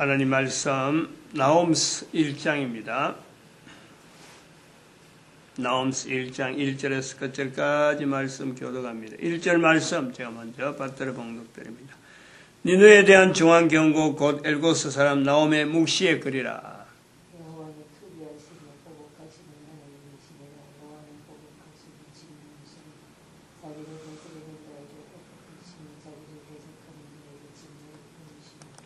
하나님 말씀 나홈스 1장입니다. 나홈스 1장 1절에서 끝절까지 말씀 교독합니다. 1절 말씀 제가 먼저 받들어 봉독드립니다. 니느에 대한 중한 경고 곧 엘고스 사람 나홈의 묵시에 그리라.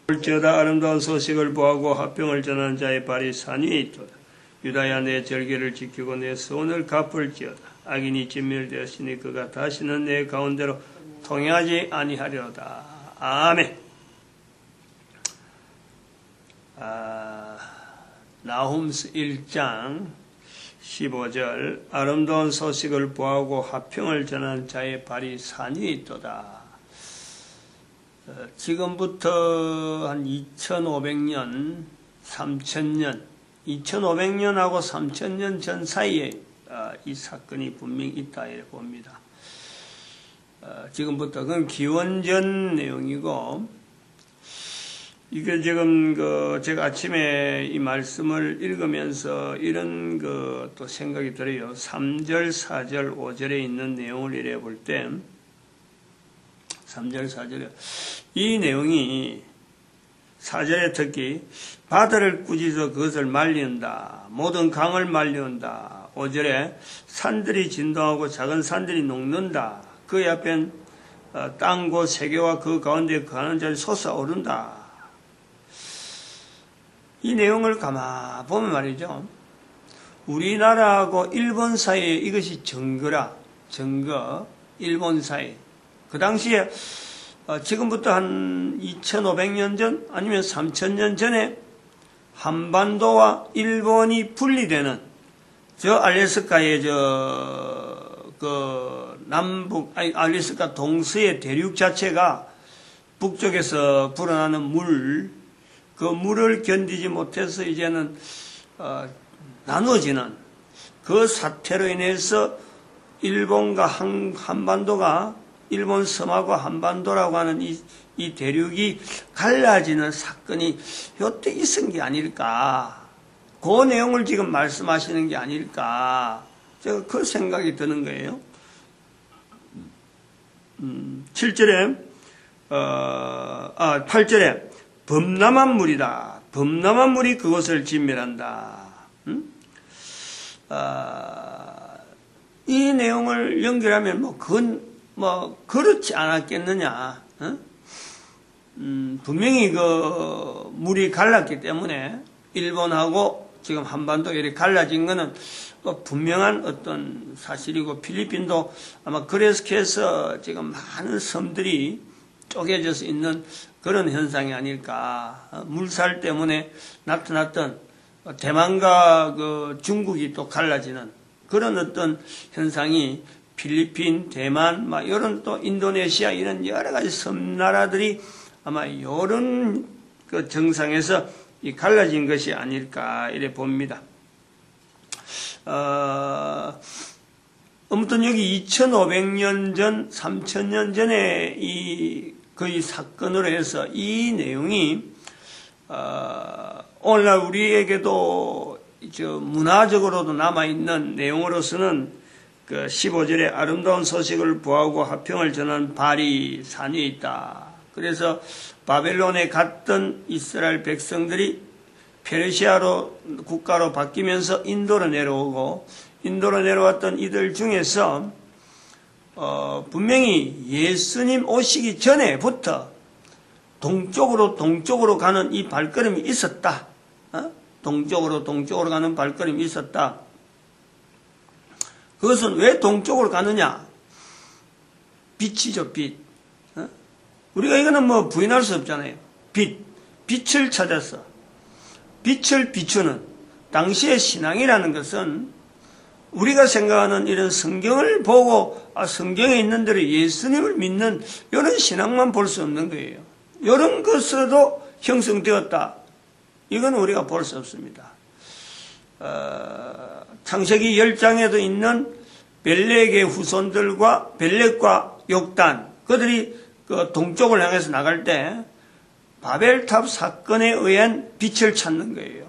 볼지어다 아름다운 소식을 보하고 화평을 전하는 자의 발이 산 위에 있도다. 유다야 내 절개를 지키고 내 소원을 갚을지어다. 악인이 진멸되었으니 그가 다시는 내 가운데로 통행하지 아니하려다. 아멘. 나홈스 1장 15절 아름다운 소식을 보하고 화평을 전하는 자의 발이 산 위에 있도다. 지금부터 한 2500년, 3000년, 2500년하고 3000년 전 사이에 이 사건이 분명히 있다 이렇게 봅니다. 지금부터 그건 기원전 내용이고, 이게 지금 제가 아침에 이 말씀을 읽으면서 이런 또 생각이 들어요. 3절, 4절, 5절에 있는 내용을 이래 볼 때, 3절, 4절에 이 내용이 4절에 특히 바다를 꾸짖어 그것을 말린다. 모든 강을 말린다. 5절에 산들이 진동하고 작은 산들이 녹는다. 그 앞엔 땅과 세계와 그 가운데 거하는 자를 솟아오른다. 이 내용을 가만 보면 말이죠. 우리나라하고 일본 사이에 이것이 증거라. 증거. 일본 사이. 그 당시에 지금부터 한 2500년 전 아니면 3000년 전에 한반도와 일본이 분리되는 저 알래스카의 알래스카 동서의 대륙 자체가 북쪽에서 불어나는 그 물을 견디지 못해서 이제는 나눠지는 그 사태로 인해서 일본과 한반도가 일본 섬하고 한반도라고 하는 이 대륙이 갈라지는 사건이 요때 있은 게 아닐까. 그 내용을 지금 말씀하시는 게 아닐까. 제가 그 생각이 드는 거예요. 7절에, 8절에 범람한 물이다. 범람한 물이 그것을 진멸한다. 이 내용을 연결하면 그건 그렇지 않았겠느냐. 분명히 물이 갈랐기 때문에 일본하고 지금 한반도가 이렇게 갈라진 거는 분명한 어떤 사실이고, 필리핀도 아마 그래서 해서 지금 많은 섬들이 쪼개져서 있는 그런 현상이 아닐까. 물살 때문에 나타났던 대만과 중국이 또 갈라지는 그런 어떤 현상이 필리핀, 대만, 이런 또 인도네시아 이런 여러 가지 섬나라들이 아마 이런 정상에서 갈라진 것이 아닐까 이래 봅니다. 아무튼 여기 2500년 전, 3000년 전에 이 사건으로 해서 이 내용이 오늘날 우리에게도 문화적으로도 남아있는 내용으로서는 15절에 아름다운 소식을 보하고 화평을 전하는 발이 산 위에 있다. 그래서 바벨론에 갔던 이스라엘 백성들이 페르시아로 국가로 바뀌면서 인도로 내려오고, 인도로 내려왔던 이들 중에서 분명히 예수님 오시기 전에부터 동쪽으로 가는 이 발걸음이 있었다. 동쪽으로 가는 발걸음이 있었다. 그것은 왜 동쪽으로 가느냐? 빛이죠, 빛. 우리가 이거는 부인할 수 없잖아요. 빛을 찾아서. 빛을 비추는 당시의 신앙이라는 것은 우리가 생각하는 이런 성경을 보고 성경에 있는 대로 예수님을 믿는 이런 신앙만 볼 수 없는 거예요. 이런 것으로도 형성되었다. 이건 우리가 볼 수 없습니다. 창세기 10장에도 있는 벨렉의 후손들과 벨렉과 욕단, 그들이 동쪽을 향해서 나갈 때 바벨탑 사건에 의한 빛을 찾는 거예요.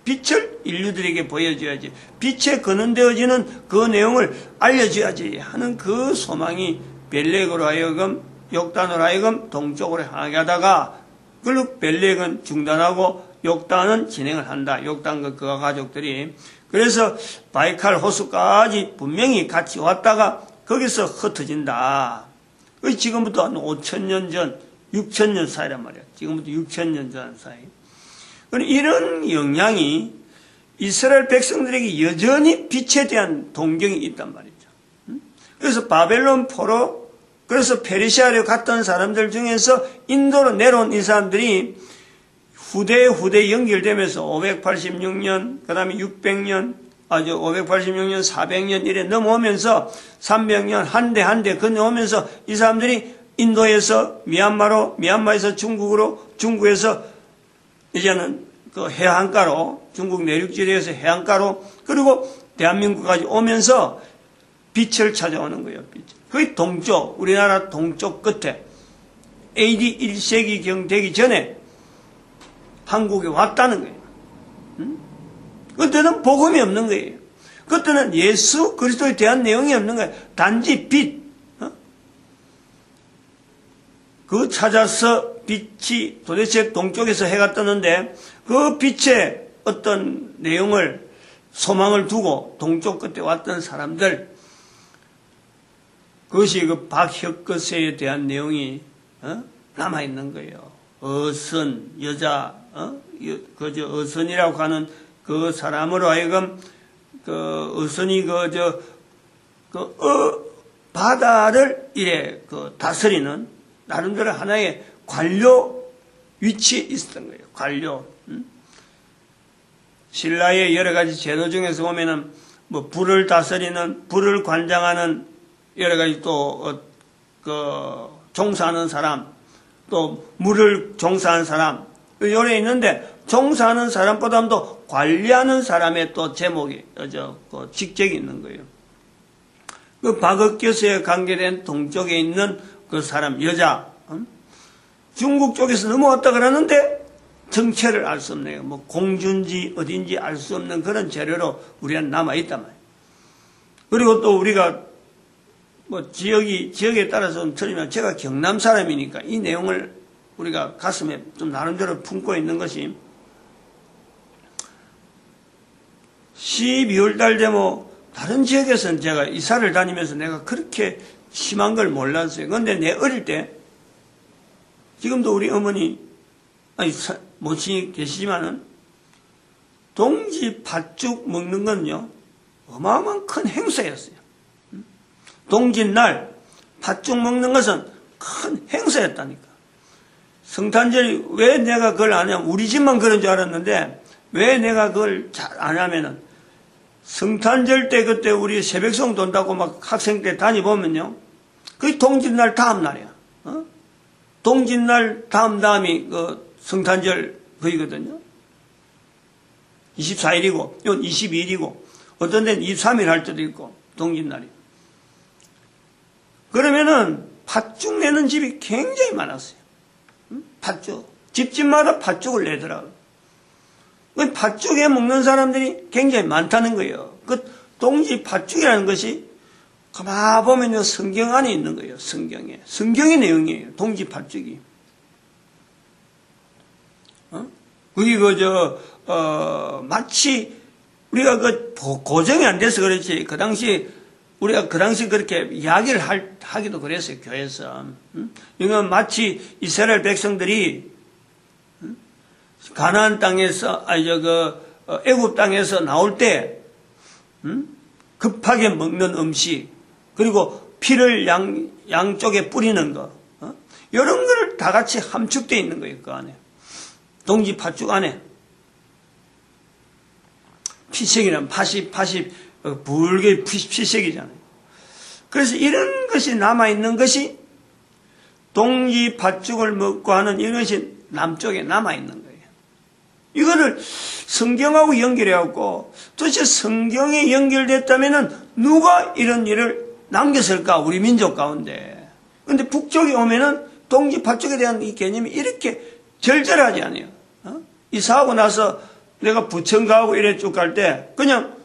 빛을 인류들에게 보여줘야지. 빛에 거론되어지는 그 내용을 알려줘야지 하는 그 소망이 벨렉으로 하여금, 욕단으로 하여금 동쪽으로 향하게 하다가 그걸로 벨렉은 중단하고 욕단은 진행을 한다. 욕단과 그가 가족들이. 그래서 바이칼 호수까지 분명히 같이 왔다가 거기서 흩어진다. 지금부터 한 5,000년 전, 6,000년 사이란 말이야. 지금부터 6,000년 전 사이. 이런 영향이 이스라엘 백성들에게 여전히 빛에 대한 동경이 있단 말이죠. 그래서 바벨론 포로, 그래서 페르시아로 갔던 사람들 중에서 인도로 내려온 이 사람들이 후대 연결되면서 586년, 그 다음에 600년, 586년, 400년 이래 넘어오면서 300년 한 대 한 대 건너오면서 이 사람들이 인도에서 미얀마에서 중국으로, 중국에서 이제는 그 해안가로, 중국 내륙지대에서 해안가로, 그리고 대한민국까지 오면서 빛을 찾아오는 거예요. 빛. 거의 동쪽, 우리나라 동쪽 끝에 AD 1세기경 되기 전에 한국에 왔다는 거예요. 그때는 복음이 없는 거예요. 그때는 예수 그리스도에 대한 내용이 없는 거예요. 단지 빛. 그 찾아서 빛이 도대체 동쪽에서 해가 뜨는데 그 빛에 어떤 내용을 소망을 두고 동쪽 끝에 왔던 사람들, 그것이 그 박혁거세에 대한 내용이 남아있는 거예요. 어선, 여자, 어선이라고 하는 그 사람으로 하여금 어선이 바다를 이래 다스리는 나름대로 하나의 관료 위치에 있었던 거예요. 관료. 신라의 여러 가지 제도 중에서 보면은 뭐 불을 다스리는, 불을 관장하는 여러 가지 또 종사하는 사람, 또 물을 종사하는 사람, 요래 있는데 종사하는 사람보다도 관리하는 사람의 또 제목이 직책이 있는 거예요. 그 박흑교수에 관계된 동쪽에 있는 그 사람 여자, 중국 쪽에서 넘어왔다 그러는데 정체를 알 수 없네요. 뭐 공주인지 어딘지 알 수 없는 그런 재료로 우리가 남아 있단 말이에요. 그리고 또 우리가 뭐 지역에 따라서 좀 틀리면 제가 경남 사람이니까 이 내용을 우리가 가슴에 좀 나름대로 품고 있는 것이 12월 달 되면 다른 지역에서는 제가 이사를 다니면서 내가 그렇게 심한 걸 몰랐어요. 그런데 내 어릴 때 지금도 우리 어머니 모친이 계시지만은 동지 팥죽 먹는 건요 어마어마한 큰 행사였어요. 동짓날 팥죽 먹는 것은 큰 행사였다니까. 성탄절이 왜 내가 그걸 안 하냐면 우리 집만 그런 줄 알았는데 왜 내가 그걸 잘 안 하면은 성탄절 때 그때 우리 새벽송 돈다고 막 학생 때 다니보면요 그게 동짓날 다음 날이야. 동짓날 다음이 그 성탄절 거이거든요. 24일이고 이건 22일이고 어떤 데는 23일 할 때도 있고 동짓날이. 그러면은 팥죽 내는 집이 굉장히 많았어요. 팥죽. 집집마다 팥죽을 내더라고요. 팥죽에 먹는 사람들이 굉장히 많다는 거예요. 그 동지 팥죽이라는 것이 가만 보면요 성경 안에 있는 거예요. 성경에. 성경의 내용이에요. 동지 팥죽이. 그게 마치 우리가 고정이 안 돼서 그렇지 우리가 그 당시 그렇게 이야기를 하기도 그랬어요. 교회에서. 이건 마치 이스라엘 백성들이 가나안 땅에서 애굽 땅에서 나올 때 급하게 먹는 음식 그리고 피를 양쪽에 뿌리는 거 이런 거를 다 같이 함축되어 있는 거예요. 그 안에 동지 팥죽 안에 피색이란 팥이 붉게 피색이잖아요. 그래서 이런 것이 남아있는 것이 동지 팥죽을 먹고 하는 이것이 남쪽에 남아있는 거예요. 이거를 성경하고 연결해갖고 도대체 성경에 연결됐다면 누가 이런 일을 남겼을까 우리 민족 가운데. 그런데 북쪽에 오면은 동지 팥죽에 대한 이 개념이 이렇게 절절하지 않아요. 이사하고 나서 내가 부천 가고 이래 쭉 갈 때 그냥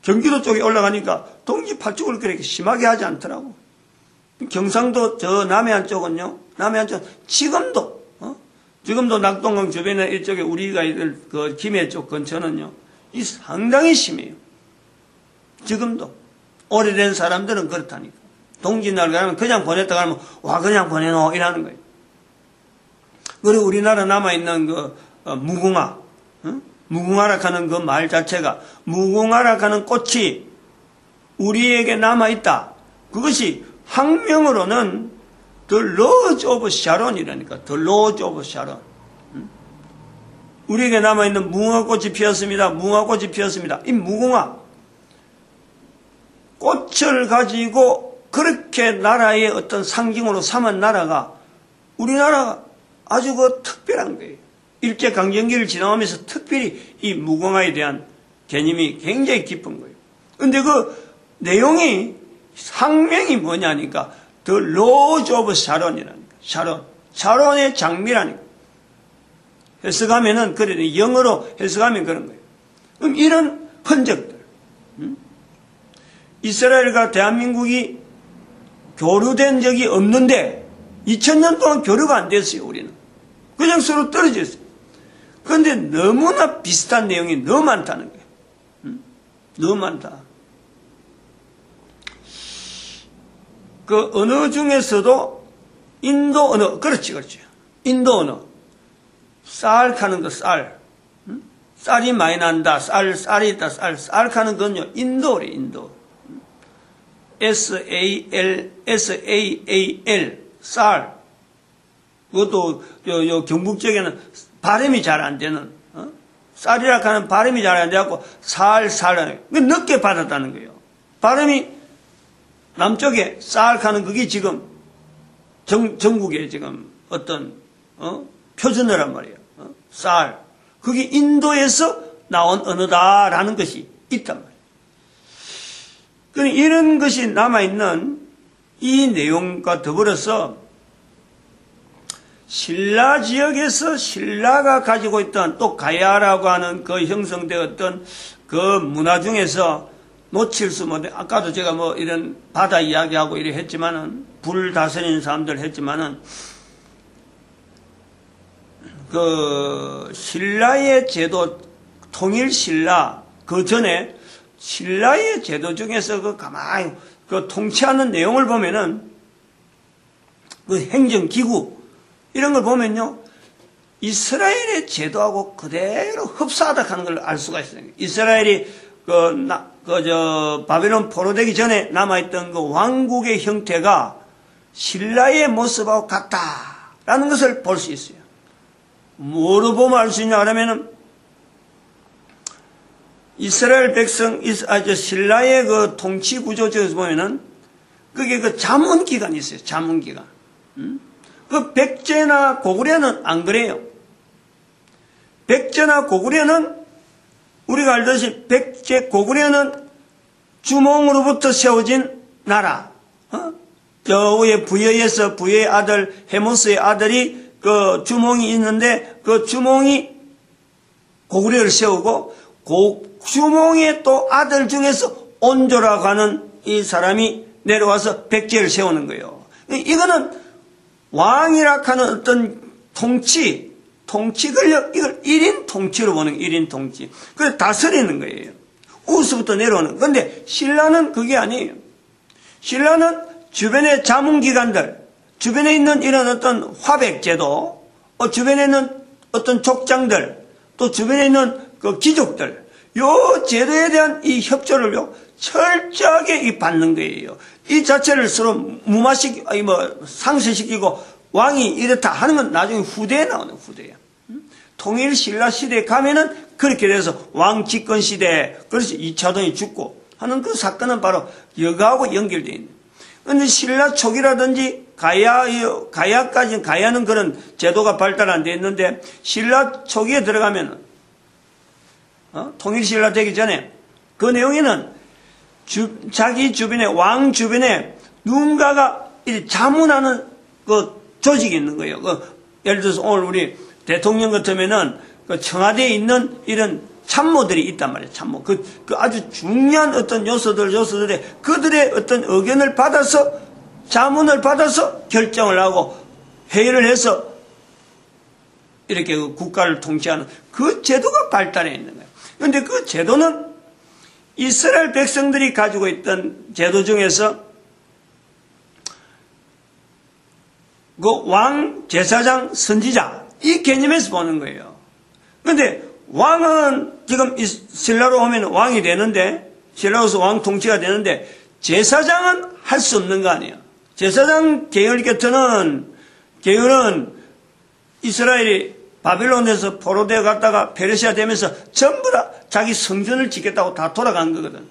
경기도 쪽에 올라가니까 동지 파축을 그렇게 심하게 하지 않더라고. 경상도 저 남해안 쪽은요, 남해안 쪽 지금도 낙동강 주변에 이쪽에 우리가 있을 그 김해 쪽 근처는요, 이 상당히 심해요. 지금도 오래된 사람들은 그렇다니까. 동지날 가면 그냥 보냈다 가면 와 그냥 보내노 이라는 거예요. 그리고 우리나라 남아있는 그 무궁화, 무궁화라 하는 그 말 자체가 무궁화라 하는 꽃이 우리에게 남아있다. 그것이 학명으로는 The Rose of Sharon이라니까. The Rose of Sharon. 우리에게 남아있는 무궁화꽃이 피었습니다. 무궁화꽃이 피었습니다. 이 무궁화 꽃을 가지고 그렇게 나라의 어떤 상징으로 삼은 나라가 우리나라가 아주 그 특별한 거예요. 일제강점기를 지나오면서 특별히 이 무궁화에 대한 개념이 굉장히 깊은 거예요. 근데 그 내용이 상명이 뭐냐니까 The Rose of Sharon이라니까. 샤론의 장미라니까. 해석하면은 그래 영어로 해석하면 그런 거예요. 그럼 이런 흔적들, 이스라엘과 대한민국이 교류된 적이 없는데 2000년 동안 교류가 안 됐어요. 우리는 그냥 서로 떨어져 있어요. 그런데 너무나 비슷한 내용이 너무 많다는 거예요. 너무 많다. 그 언어 중에서도 인도 언어, 그렇지. 인도 언어. 쌀 하는 거, 쌀. 쌀이 많이 난다. 쌀이 있다. 쌀 하는 건요, 인도래, 인도. SAL, 쌀. 그것도, 경북 쪽에는 발음이 잘 안 되는, 쌀이라 하는 발음이 잘 안 돼갖고, 살. 늦게 받았다는 거예요. 발음이, 남쪽에 쌀 하는 그게 지금, 전국에 지금 어떤, 표준어란 말이에요. 쌀. 그게 인도에서 나온 언어다라는 것이 있단 말이에요. 그러니까 이런 것이 남아있는 이 내용과 더불어서 신라 지역에서 신라가 가지고 있던 또 가야라고 하는 그 형성되었던 그 문화 중에서 놓칠 수 없는, 아까도 제가 뭐 이런 바다 이야기하고 이래 했지만은, 불 다스리는 사람들 했지만은, 그 신라의 제도, 통일 신라 그 전에 신라의 제도 중에서 그 가만히 그 통치하는 내용을 보면은 그 행정기구 이런 걸 보면요, 이스라엘의 제도하고 그대로 흡사하다 하는 걸 알 수가 있어요. 이스라엘이 바벨론 포로되기 전에 남아있던 그 왕국의 형태가 신라의 모습하고 같다라는 것을 볼 수 있어요. 뭐로 보면 알 수 있냐 하면은, 이스라엘 백성, 신라의 그 통치 구조 중에서 보면은, 그게 그 자문기관이 있어요. 자문기관. 그 백제나 고구려는 안 그래요. 백제나 고구려는, 우리가 알듯이 백제, 고구려는 주몽으로부터 세워진 나라. 저 위에 부여의 아들, 헤모스의 아들이 그 주몽이 있는데, 그 주몽이 고구려를 세우고, 주몽의 또 아들 중에서 온조라고 하는 이 사람이 내려와서 백제를 세우는 거예요. 이거는 왕이라 하는 어떤 통치 권력, 이걸 1인 통치로 보는 1인 통치. 그래서 다스리는 거예요. 우수부터 내려오는. 그런데 신라는 그게 아니에요. 신라는 주변의 자문기관들, 주변에 있는 이런 어떤 화백제도, 주변에 있는 어떤 족장들, 또 주변에 있는 그 귀족들, 요 제도에 대한 이 협조를요, 철저하게 받는 거예요. 이 자체를 서로 상쇄시키고 왕이 이렇다 하는 건 나중에 후대에 나오는 후대야. 통일 신라 시대에 가면은 그렇게 돼서 왕 집권 시대에, 그래서 이차동이 죽고 하는 그 사건은 바로 여가하고 연결되어 있는. 근데 신라 초기라든지 가야는 그런 제도가 발달 안 돼 있는데, 신라 초기에 들어가면은, 통일 신라 되기 전에 그 내용에는 자기 주변에, 왕 주변에 누군가가 자문하는 그 조직이 있는 거예요. 예를 들어서 오늘 우리 대통령 같으면은 그 청와대에 있는 이런 참모들이 있단 말이에요. 참모. 그 아주 중요한 어떤 요소들의 그들의 어떤 의견을 받아서 자문을 받아서 결정을 하고 회의를 해서 이렇게 그 국가를 통치하는 그 제도가 발달해 있는 거예요. 그런데 그 제도는 이스라엘 백성들이 가지고 있던 제도 중에서 그 왕, 제사장, 선지자 이 개념에서 보는 거예요. 그런데 왕은 지금 신라로 오면 왕이 되는데 신라로서 왕 통치가 되는데 제사장은 할 수 없는 거 아니에요. 제사장 계열은 이스라엘이 바빌론에서 포로되어 갔다가 페르시아 되면서 전부 다 자기 성전을 짓겠다고 다 돌아간 거거든.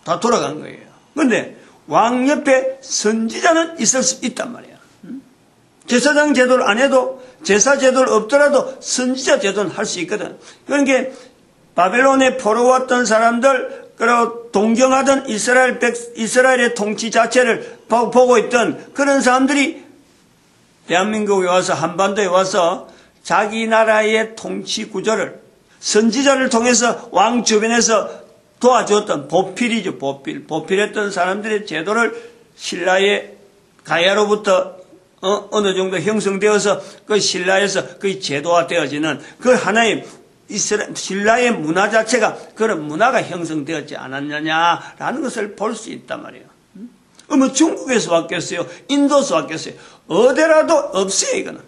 다 돌아간 거예요. 그런데 왕 옆에 선지자는 있을 수 있단 말이야. 제사장 제도를 안 해도 제사 제도를 없더라도 선지자 제도는 할 수 있거든. 그러니까 바벨론에 포로 왔던 사람들 그리고 동경하던 이스라엘의 통치 자체를 보고 있던 그런 사람들이 대한민국에 와서 한반도에 와서 자기 나라의 통치 구조를 선지자를 통해서 왕 주변에서 도와주었던 보필이죠. 보필했던 사람들의 제도를 신라의 가야로부터 어느 정도 형성되어서 그 신라에서 그 제도화되어지는 그 하나의 신라의 문화 자체가 그런 문화가 형성되었지 않았느냐라는 것을 볼 수 있단 말이에요. 뭐 중국에서 왔겠어요? 인도에서 왔겠어요? 어디라도 없어요, 이거는.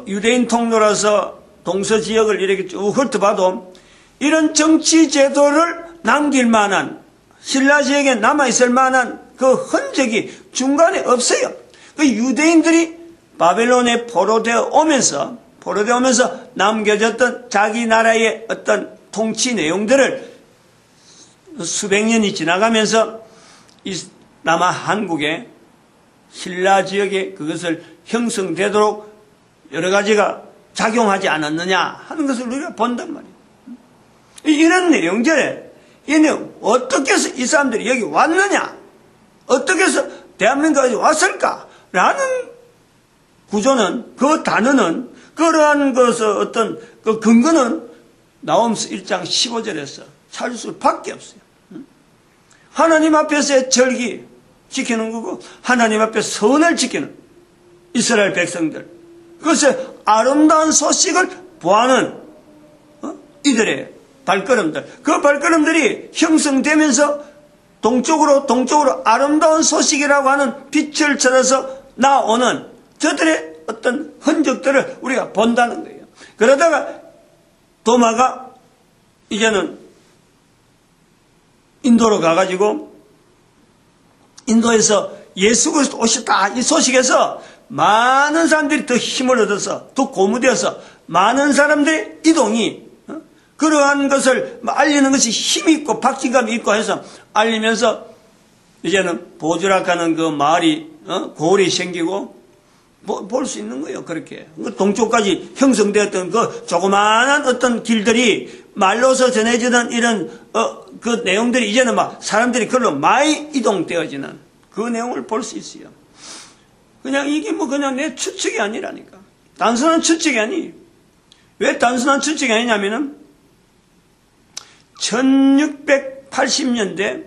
유대인 통로라서 동서 지역을 이렇게 쭉 훑어봐도 이런 정치 제도를 남길 만한 신라 지역에 남아있을 만한 그 흔적이 중간에 없어요. 그 유대인들이 바벨론에 포로되어 오면서 남겨졌던 자기 나라의 어떤 통치 내용들을 수백 년이 지나가면서 남아 한국의 신라 지역에 그것을 형성되도록 여러 가지가 작용하지 않았느냐 하는 것을 우리가 본단 말이에요. 이런 내용들에 얘는 어떻게 해서 이 사람들이 여기 왔느냐, 어떻게 해서 대한민국까지 왔을까라는 구조는, 그 단어는, 그러한 것의 어떤 그 근거는 나홈스 1장 15절에서 찾을 수밖에 없어요. 하나님 앞에서의 절기 지키는 거고 하나님 앞에 선을 지키는 이스라엘 백성들, 그것의 아름다운 소식을 보하는 이들의 발걸음들, 그 발걸음들이 형성되면서 동쪽으로 아름다운 소식이라고 하는 빛을 찾아서 나오는 저들의 어떤 흔적들을 우리가 본다는 거예요. 그러다가 도마가 이제는 인도로 가가지고 인도에서 예수 그리스도 오셨다 이 소식에서 많은 사람들이 더 힘을 얻어서 더 고무되어서 많은 사람들의 이동이 그러한 것을 알리는 것이 힘있고 박진감이 있고 해서 알리면서 이제는 보주락하는 그 마을이 고을이 생기고 볼 수 있는 거예요. 그렇게 동쪽까지 형성되었던 그 조그마한 어떤 길들이 말로서 전해지던 이런 그 내용들이 이제는 막 사람들이 그걸로 많이 이동되어지는 그 내용을 볼 수 있어요. 그냥 이게 뭐 그냥 내 추측이 아니라니까. 단순한 추측이 아니. 왜 단순한 추측이 아니냐면은 1680년대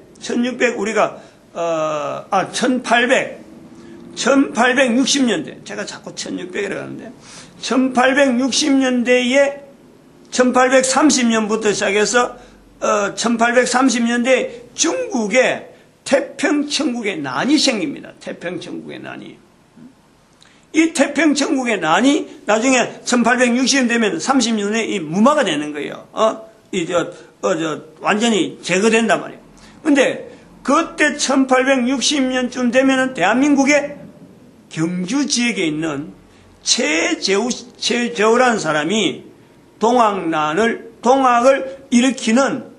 1860년대 제가 자꾸 1600이라고 하는데 1860년대에 1830년부터 시작해서 1830년대 중국에 태평천국의 난이 생깁니다. 태평천국의 난이. 이 태평천국의 난이 나중에 1860년 되면 30년 후에 이 무마가 되는 거예요. 완전히 제거된단 말이에요. 근데 그때 1860년쯤 되면은 대한민국의 경주 지역에 있는 최재우라는 사람이 동학을 일으키는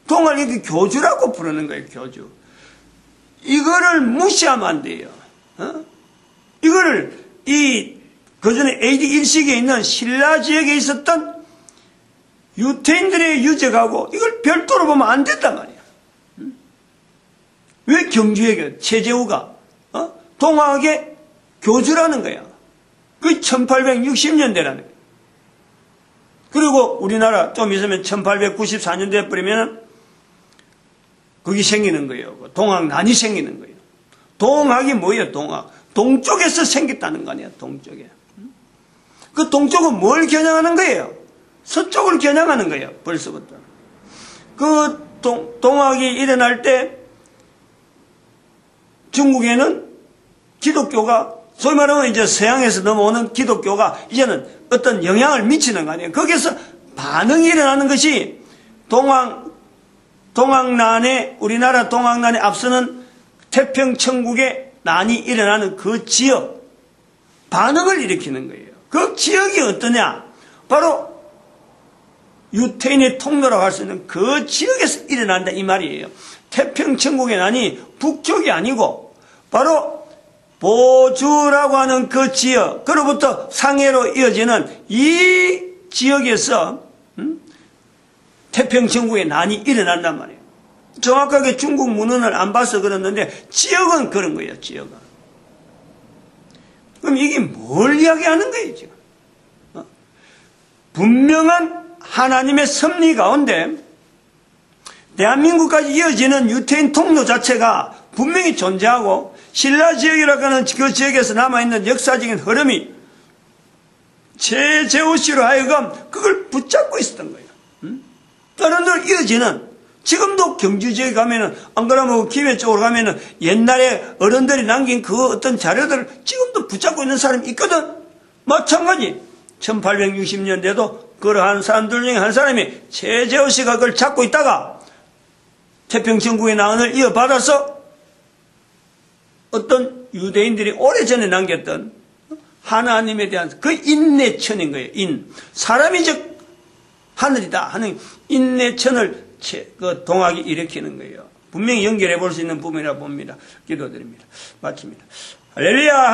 동학의 교주라고 부르는 거예요. 교주. 이거를 무시하면 안 돼요. 이거를 그전에 AD 1세기에 있는 신라 지역에 있었던 유태인들의 유적하고 이걸 별도로 보면 안 된단 말이야. 왜 경주에게 최재우가 동학의 교주라는 거야. 그게 1860년대라는 거야. 그리고 우리나라 좀 있으면 1894년대에 버리면 그게 생기는 거예요. 동학난이 생기는 거예요. 동학이 뭐예요? 동학. 동쪽에서 생겼다는 거 아니야, 동쪽에. 그 동쪽은 뭘 겨냥하는 거예요? 서쪽을 겨냥하는 거예요, 벌써부터. 그 동학이 일어날 때 중국에는 기독교가, 소위 말하면 이제 서양에서 넘어오는 기독교가 이제는 어떤 영향을 미치는 거 아니에요. 거기에서 반응이 일어나는 것이 동학난에, 우리나라 동학난에 앞서는 태평천국의 난이 일어나는 그 지역, 반응을 일으키는 거예요. 그 지역이 어떠냐? 바로 유태인의 통로라고 할 수 있는 그 지역에서 일어난다 이 말이에요. 태평천국의 난이 북쪽이 아니고 바로 보주라고 하는 그 지역, 그로부터 상해로 이어지는 이 지역에서 태평천국의 난이 일어난단 말이에요. 정확하게 중국 문헌을 안 봐서 그랬는데 지역은 그런 거예요. 지역은. 그럼 이게 뭘 이야기하는 거예요 지금? 분명한 하나님의 섭리 가운데 대한민국까지 이어지는 유태인 통로 자체가 분명히 존재하고 신라 지역이라고 하는 그 지역에서 남아있는 역사적인 흐름이 최재호씨로 하여금 그걸 붙잡고 있었던 거예요. 다른 데로 이어지는, 지금도 경주 지역에 가면은, 안 그러면 김해 쪽으로 가면은 옛날에 어른들이 남긴 그 어떤 자료들을 지금도 붙잡고 있는 사람이 있거든. 마찬가지 1860년대도 그러한 사람들 중에 한 사람이 최재호씨가 그걸 잡고 있다가 태평천국의 난을 이어받아서 어떤 유대인들이 오래전에 남겼던 하나님에 대한 그 인내천인 거예요. 사람이 즉 하늘이다 하는 인내천을 그 동학이 일으키는 거예요. 분명히 연결해 볼 수 있는 부분이라 봅니다. 기도드립니다. 마칩니다. 할렐루야.